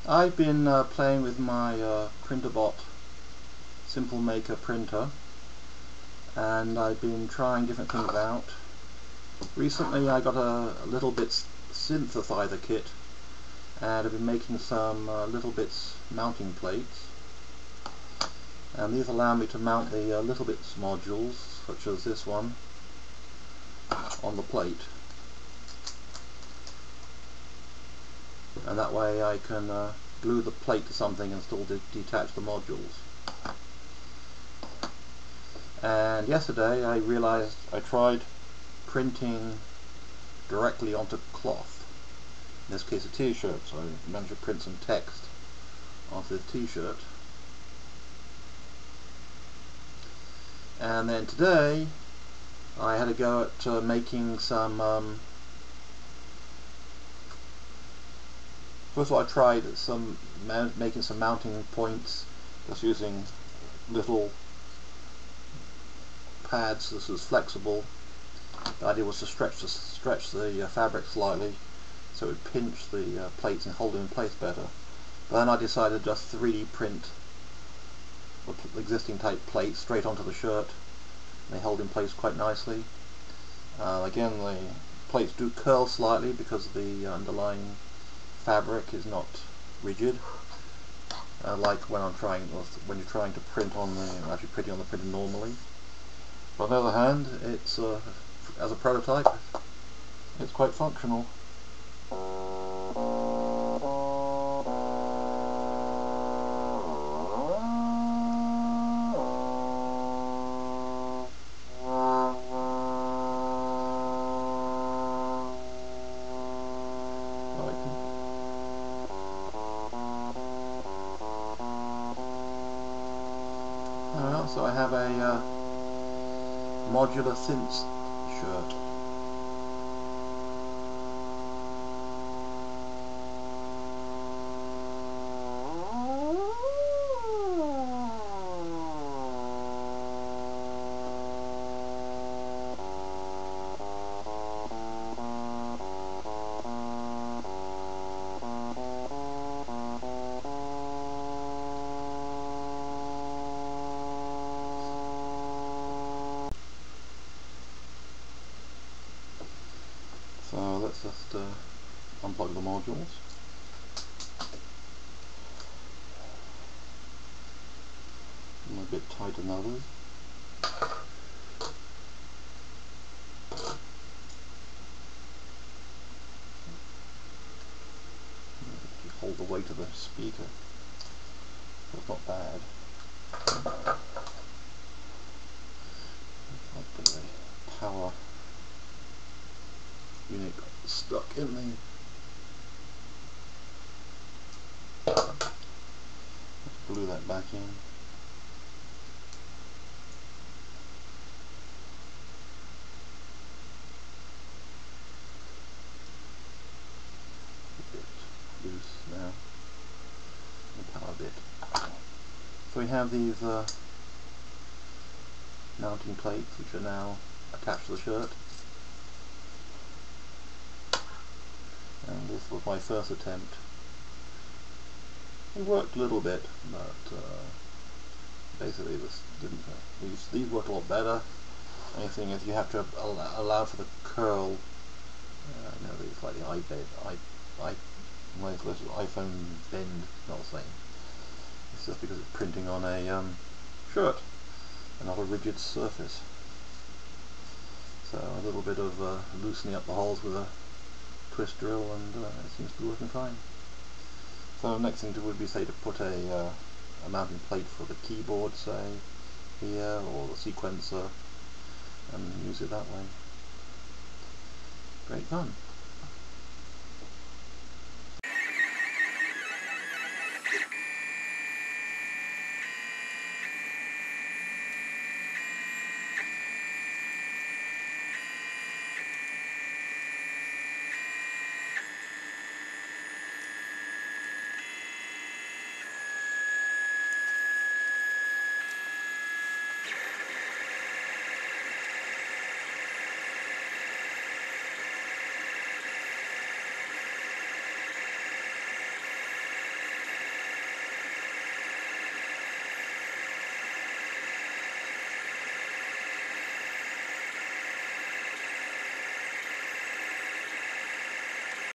I've been playing with my PrinterBot Simple Maker printer, and I've been trying different things out. Recently I got a LittleBits synthesizer kit, and I've been making some LittleBits mounting plates, and these allow me to mount the LittleBits modules, such as this one, on the plate. And that way I can glue the plate to something and still detach the modules. And yesterday I realized I tried printing directly onto cloth, in this case a t-shirt, so I managed to print some text onto the t-shirt. And then today I had a go at making some first of all, I tried making some mounting points, just using little pads. This was flexible. The idea was to stretch the fabric slightly, so it would pinch the plates and hold them in place better. But then I decided to just 3D print the existing type plates straight onto the shirt. They hold in place quite nicely. Again, the plates do curl slightly because the underlying fabric is not rigid, like when you're trying to print on actually printing on the printer normally. But on the other hand, it's as a prototype, it's quite functional. So I have a modular synth shirt. So let's just unplug the modules. I'm a bit tighter than others. You hold the weight of the speaker, so it's not bad. I'll put the power unit stuck in the glue that back in. A bit loose now. The power bit. So we have these mounting plates which are now attached to the shirt. And this was my first attempt. It worked a little bit, but basically this didn't. These work a lot better. Only thing is you have to allow for the curl. It's like the iPhone bend, not the same. It's just because it's printing on a shirt and not a rigid surface. So a little bit of loosening up the holes with a twist drill, and it seems to be working fine. So the next thing would be, say, to put a mounting plate for the keyboard, say, here, or the sequencer, and use it that way. Great fun.